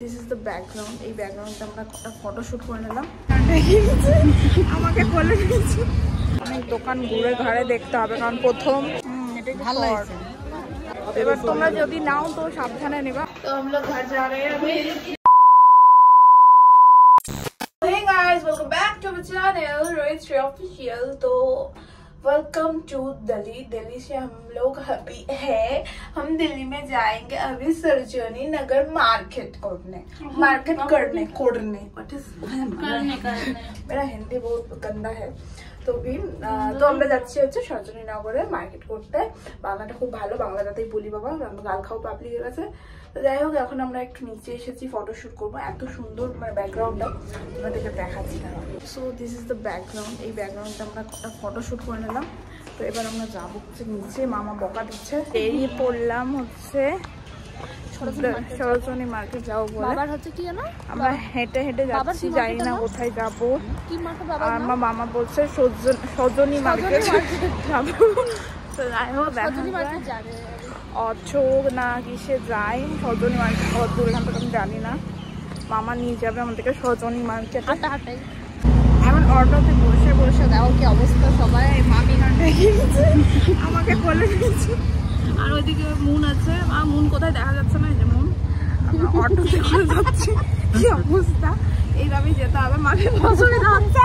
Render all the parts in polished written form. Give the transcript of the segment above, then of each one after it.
This is the background. এই ব্যাকগ্রাউন্ডে আমরা একটা ফটোশুট করে নিলাম। আমাকে বলে দিয়েছি অনেক দোকান ঘুরে ঘাড়ে দেখতে হবে, কারণ প্রথম এটা ভালো লাগছে। এবার তোমরা যদি নাও তো সাবধানে নিবা। তো আমরা ঘর যা रहे हैं अभी। Hey guys, welcome back to my channel Rohit Shrey Official। तो वेलकम टू दिल्ली। दिल्ली से हम लोग अभी है, हम दिल्ली में जाएंगे अभी सरोजनी नगर मार्केट करने व्हाट इज मेरा हिंदी बहुत गंदा है। তো আমরা যাচ্ছি হচ্ছে সরজনী নগরে মার্কেট করতে। বাংলাটা খুব ভালো, বাংলা যাতেই বলি বাবা, আমরা গাল খাও পাবলিকের কাছে। তো যাই হোক, এখন আমরা একটু নিচে এসেছি ফটোশুট করবো। এত সুন্দর মানে ব্যাকগ্রাউন্ডটা তোমাদেরকে দেখাচ্ছি না। So this is the background. এই ব্যাকগ্রাউন্ডে আমরা একটা ফটোশুট করে নিলাম। তো এবার আমরা যাবো হচ্ছে নিচে, মামা বকা দিচ্ছে। বেরিয়ে পড়লাম হচ্ছে সরোজনী মার্কেট যাবো বলে। আমরা হেঁটে হেঁটে যাচ্ছি, জানি না কোথায় যাবো। আর আমার মামা বলছে সরোজনী মার্কেট যাবো। তো যাই হোক, অটো না কিসে যাই, সরোজনী মার্কেট কত দূর এখান থেকে আমি জানি না। মামা নিয়ে যাবে আমাদেরকে সরোজনী মার্কেট। এখন অটোতে বসে বসে দেখো কি অবস্থা, সবাই মামি আমাকে বলে দিয়েছে। আর ওইদিকে মুন আছে, মুন কোথায় দেখা যাচ্ছে না, এই যে মুন। আমরা অটোতে করে যাচ্ছি, কি অবস্থা। এইভাবেই যেতে হবে, মাকে অসুবিধা হচ্ছে।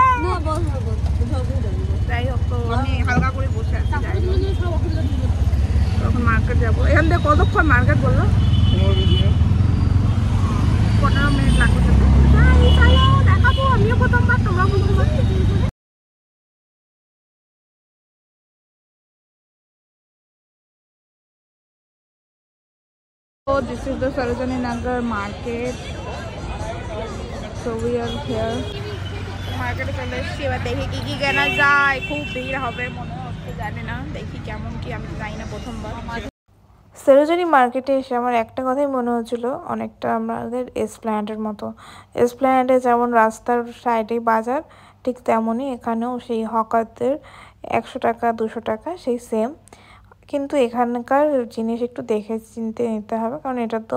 যাই হোক, তো আমি হালকা করে বসে আছি। তখন মার্কেট যাবো। এখান থেকে কতক্ষণ মার্কেট বললো? 15 মিনিট লাগবে। দেখাবো, আমিও প্রথমবার, তোমরা প্রথমবার। So this is the Sarojini Nagar market. So we are here. মার্কেটে চলে এসেছি, এবার দেখি কি কি কেনা যায়। খুব ভিড় হবে মনে হচ্ছে, জানি না, দেখি কেমন কি, আমি জানি না, প্রথমবার। সরোজনী মার্কেটে এসে আমার একটা কথাই মনে হচ্ছিল, অনেকটা আমাদের এসপ্ল্যানেডের মতো। এসপ্ল্যানেডে যেমন রাস্তার সাইডে বাজার, ঠিক তেমনই এখানেও সেই হকারদের 100 টাকা 200 টাকা সেই সেম। কিন্তু এখানকার জিনিস একটু দেখে চিনতে নিতে হবে, কারণ এটা তো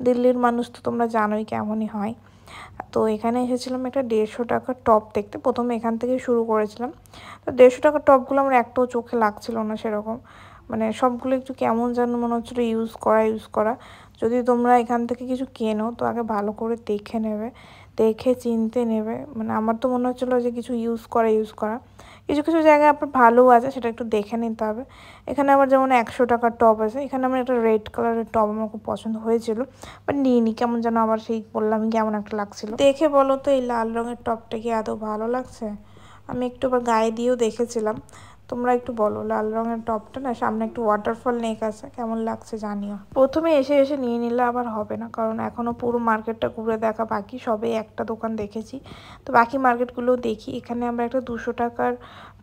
দিল্লির মানুষ তো তোমরা জানোই কেমনই হয়। তো এখানে এসেছিলাম একটা 150 টাকার টপ দেখতে। প্রথমে এখান থেকে শুরু করেছিলাম। তো 150 টাকার টপগুলো আমার একটাও চোখে লাগছিল না সেরকম, মানে সবগুলো একটু কেমন যেন মনে হচ্ছিলো ইউজ করা। যদি তোমরা এখান থেকে কিছু কেনো তো আগে ভালো করে দেখে নেবে, দেখে চিনতে নেবে। মানে আমার তো মনে হচ্ছিলো যে কিছু ইউজ করা। কিছু জায়গায় আপনার ভালো আছে, সেটা একটু দেখে নিতে হবে। এখানে আবার যেমন 100 টাকার টপ আছে, এখানে আমার একটা রেড কালারের টপ আমার খুব পছন্দ হয়েছিল, বাট নিইনি। কেমন যেন আবার সেই বললাম কেমন একটা লাগছিল। দেখে বলো তো এই লাল রঙের টপটা কি এত ভালো লাগছে? আমি একটু আবার গায়ে দিয়েও দেখেছিলাম। তোমরা একটু বলো, লাল রঙের টপটা না, সামনে একটু ওয়াটারফল নেক আছে, কেমন লাগছে জানিও। প্রথমে এসে নিয়ে নিলে আবার হবে না, কারণ এখনও পুরো মার্কেটটা ঘুরে দেখা বাকি। সবে একটা দোকান দেখেছি, তো বাকি মার্কেটগুলোও দেখি। এখানে আমরা একটা 200 টাকার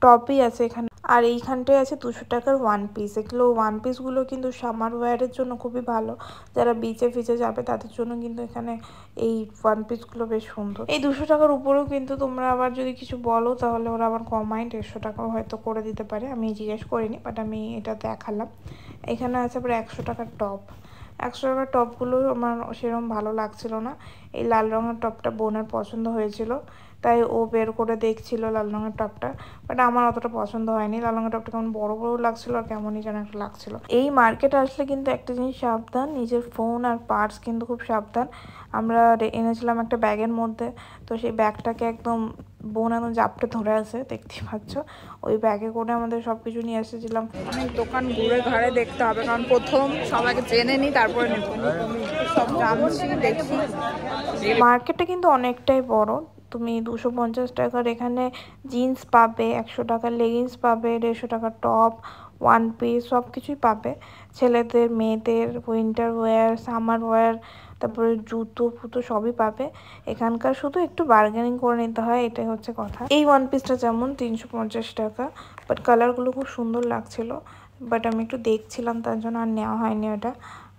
টপই আছে এখানে, আর এইখানটায় আছে 200 টাকার 1 পিস। এগুলো 1 পিসগুলো কিন্তু সামার ওয়্যারের জন্য খুবই ভালো। যারা বিচে ফিচে যাবে তাদের জন্য কিন্তু এখানে এই 1 পিসগুলো বেশ সুন্দর। এই 200 টাকার উপরেও কিন্তু তোমরা আবার যদি কিছু বলো তাহলে ওরা আবার কমায় 150 টাকাও হয়তো করে দিতে পারে। আমি জিজ্ঞেস করিনি, বাট আমি এটা দেখালাম। এখানে আছে আবার 100 টাকার টপ। 100 টাকার টপগুলো আমার সেরকম ভালো লাগছিল না। এই লাল রঙের টপটা বোনের পছন্দ হয়েছিল, তাই ও বের করে দেখছিল লাল রঙের টপটা, বাট আমার অতটা পছন্দ হয়নি। লাল রঙের টপটা কেমন বড় লাগছিল, আর কেমনই যেন একটা লাগছিল। এই মার্কেটে আসলে কিন্তু একটা জিনিস সাবধান, নিজের ফোন আর পার্স কিন্তু খুব সাবধান। আমরা এনেছিলাম একটা ব্যাগের মধ্যে, তো সেই ব্যাগটাকে একদম বোন একদম জাপটে ধরে আছে, দেখতেই পাচ্ছ। ওই ব্যাগে করে আমাদের সবকিছু নিয়ে এসেছিলাম। অনেক দোকান ঘুরে ঘাড়ে দেখতে হবে, কারণ প্রথম সবাইকে জেনে নিই, তারপরে নেব। সব জানছি, দেখি। মার্কেটটা কিন্তু অনেকটাই বড়। তুমি 250 টাকার এখানে জিন্স পাবে, 100 টাকার লেগিংস পাবে, 150 টাকার টপ, 1 পিস সব কিছুই পাবে। ছেলেদের মেয়েদের উইন্টার ওয়্যার, সামার ওয়্যার, তারপরে জুতো ফুতো সবই পাবে এখানকার। শুধু একটু বার্গেনিং করে নিতে হয়, এটাই হচ্ছে কথা। এই 1 পিসটা যেমন 350 টাকা, বাট কালারগুলো খুব সুন্দর লাগছিল, বাট আমি একটু দেখছিলাম তার জন্য আর নেওয়া হয়নি ওটা।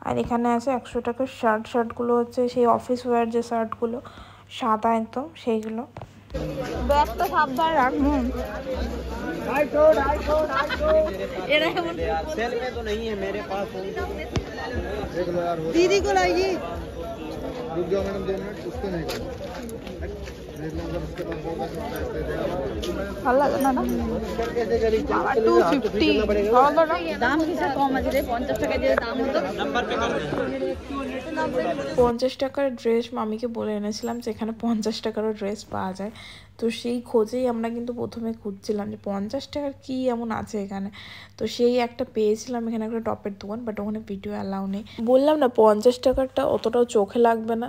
আর এখানে আছে 100 টাকার শার্টগুলো হচ্ছে সেই অফিস ওয়্যার যে শার্টগুলো, সাদা একদম, সেইগুলো। ব্যাগটা সাবধানে রাখুন। दीदी को लाइए। रुक जाओ मैडम 2 मिनट उसको नहीं करो ভালো লাগে না না 250 দাম কিছু কম আছে রে 50 টাকা দিয়ে দাম হতো 50 টাকার ড্রেস মামিকে বলে এনেছিলাম যে এখানে 50 টাকারও ড্রেস পাওয়া যায়। তো সেই খোঁজেই আমরা কিন্তু প্রথমে খুঁজছিলাম যে 50 টাকার কী এমন আছে এখানে। তো সেই একটা পেয়েছিলাম এখানে একটা টপের দোকান, বাট ওখানে ভিডিও অ্যালাউ নেই। বললাম না 50 টাকারটা অতটাও চোখে লাগবে না।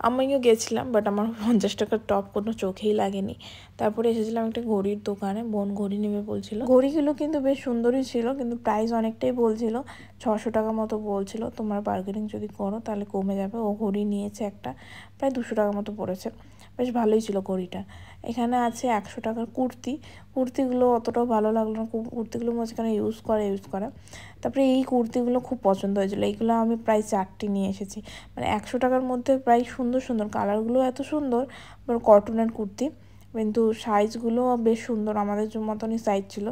আমিও গেছিলাম, বাট আমার 50 টাকার টপ কোনো চোখেই লাগেনি। তারপরে এসেছিলাম একটা ঘড়ির দোকানে, বোন ঘড়ি নেবে বলছিল। ঘড়িগুলো কিন্তু বেশ সুন্দরই ছিল, কিন্তু প্রাইস অনেকটাই বলছিল, 600 টাকা মতো বলছিল। তোমরা বার্গেনিং যদি করো তাহলে কমে যাবে। ও ঘড়ি নিয়েছে একটা, প্রায় 200 টাকা মতো পড়েছে। বেশ ভালোই ছিল ঘড়িটা। এখানে আছে 100 টাকার কুর্তি। কুর্তিগুলো অতটাও ভালো লাগলো না, কুর্তিগুলো মাঝখানে ইউজ করে। তারপরে এই কুর্তিগুলো খুব পছন্দ হয়েছিল, এইগুলো আমি প্রায় 4টি নিয়ে এসেছি। মানে 100 টাকার মধ্যে প্রায় সুন্দর সুন্দর কালারগুলো এত সুন্দর, কটনের কুর্তি, কিন্তু সাইজগুলো বেশ সুন্দর, আমাদের মতনই সাইজ ছিল,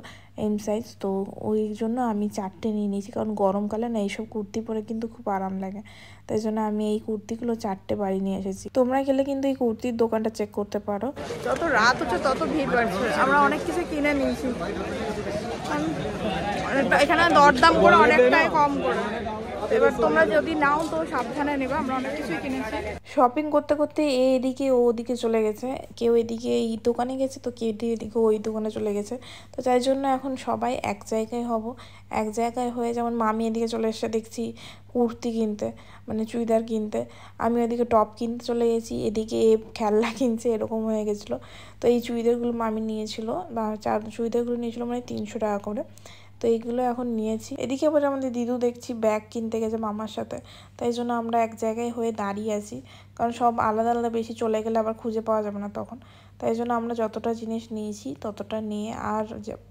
এম সাইজ। তো ওই জন্য আমি 4টে নিয়ে নিয়েছি, কারণ গরমকালে না এইসব কুর্তি পরে কিন্তু খুব আরাম লাগে। তাই জন্য আমি এই কুর্তিগুলো 4টে বাড়ি নিয়ে এসেছি। তোমরা গেলে কিন্তু এই কুর্তির দোকানটা চেক করতে পারো। যত রাত হচ্ছে তত ভিড় বাড়ছে। আমরা অনেক কিছু কিনে নিয়েছি, এখানে দরদাম করে অনেকটাই কম করে। এবার তোমরা যদি নাও তো সাবধানে নেবে, আমরা অনেক কিছুই কিনেছি। শপিং করতে করতে এদিকে ও ওদিকে চলে গেছে, কেউ এদিকে এই দোকানে গেছে তো কেউ এদিকে ওই দোকানে চলে গেছে। তো তাই জন্য এখন সবাই এক জায়গায় হব, এক জায়গায় হয়ে, যেমন মামি এদিকে চলে এসে দেখছি কুর্তি কিনতে, মানে চুড়িদার কিনতে, আমি ওদিকে টপ কিনতে চলে গেছি, এদিকে খেলনা কিনছে, এরকম হয়ে গেছিলো। তো এই চুড়িদারগুলো মামি নিয়েছিল, বা চুড়িদারগুলো নিয়েছিল মানে 300 টাকা করে। তো এইগুলো এখন নিয়েছি। এদিকে আবার আমাদের দিদু দেখছি ব্যাগ কিনতে গেছে মামার সাথে, তাই জন্য আমরা এক জায়গায় হয়ে দাঁড়িয়ে আছি, কারণ সব আলাদা আলাদা বেশি চলে গেলে আবার খুঁজে পাওয়া যাবে না তখন। তাই জন্য আমরা যতটা জিনিস নিয়েছি ততটা নিয়ে আর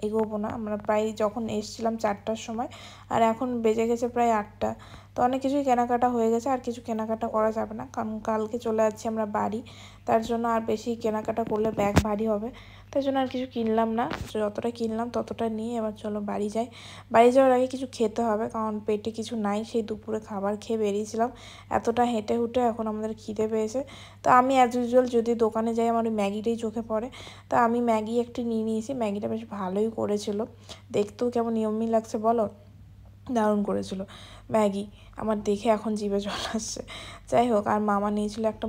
এগোবো না। আমরা প্রায় যখন এসেছিলাম 4টার সময়, আর এখন বেজে গেছে প্রায় 8টা। তো অনেক কিছুই কেনাকাটা হয়ে গেছে, আর কিছু কেনাকাটা করা যাবে না, কারণ কালকে চলে যাচ্ছি আমরা বাড়ি। তার জন্য আর বেশি কেনাকাটা করলে ব্যাগ ভারী হবে, তাই জন্য আর কিছু কিনলাম না। যতটা কিনলাম ততটা নিয়ে এবার চলো বাড়ি যাই। বাড়ি যাওয়ার আগে কিছু খেতে হবে, কারণ পেটে কিছু নাই, সেই দুপুরে খাবার খেয়ে বেরিয়েছিলাম। এতটা হেঁটে হুটে এখন আমাদের খিদে পেয়েছে। তো আমি অ্যাজ ইউজুয়াল যদি দোকানে যাই আমার ওই ম্যাগিটাই চোখে পড়ে, তা আমি ম্যাগি একটি নিয়ে নিয়েছি। ম্যাগিটা বেশ ভালোই করেছিল, দেখতেও কেমন ইয়ম্মি লাগছে বলো, দারুণ করেছিল ম্যাগি। আমার দেখে এখন জিভে জল আসছে। যাই হোক, আর মামা নিয়েছিল একটা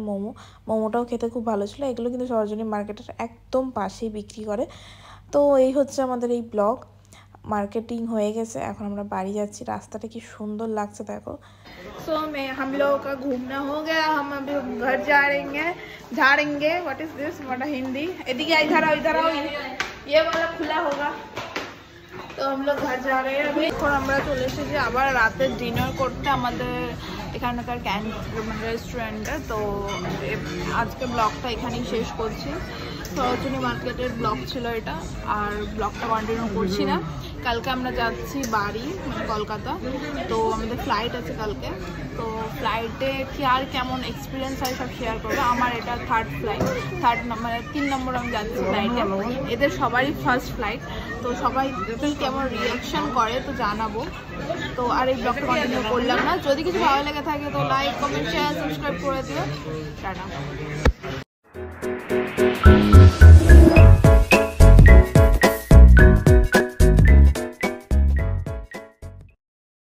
মোমোটাও খেতে খুব ভালো ছিল। এগুলো কিন্তু সরোজিনী মার্কেটের একদম পাশেই বিক্রি করে। তো এই হচ্ছে আমাদের এই ব্লগ। मार्केटिंग হয়ে গেছে, এখন আমরা বাড়ি যাচ্ছি। রাস্তাটা কি সুন্দর লাগছে দেখো। सो मैं हम लोगों का घूमना हो गया, हम अभी घर झाड़ेंगे। What is this, what Hindi, इधर आओ, ये वाला खुला होगा। तो हम लोग घर जा रहे हैं अभी। এখন আমরা চলে এসেছি আবার রাতে ডিনার করতে আমাদের এখানকার রেস্টুরেন্টে। তো আজকে ব্লগটা এখানেই শেষ করছি। সরোজিনী মার্কেটের ব্লগ ছিল এটা, আর ব্লগটা কন্টিনিউ করছি না। কালকে আমরা যাচ্ছি বাড়ি, মানে কলকাতা। তো আমাদের ফ্লাইট আছে কালকে। তো ফ্লাইটে কি আর কেমন এক্সপিরিয়েন্স হয় সব শেয়ার করবো। আমার এটা থার্ড নাম্বার 3 নম্বর আমি যাচ্ছি ফ্লাইটে। এদের সবারই ফার্স্ট ফ্লাইট। তো সবাই কেমন রিয়াকশান করে তো জানাবো। তো আর এই ব্লগটা কন্টিনিউ করলাম না। যদি কিছু ভালো লেগে থাকে তো লাইক, কমেন্ট, শেয়ার, সাবস্ক্রাইব করে দিও। টাটা।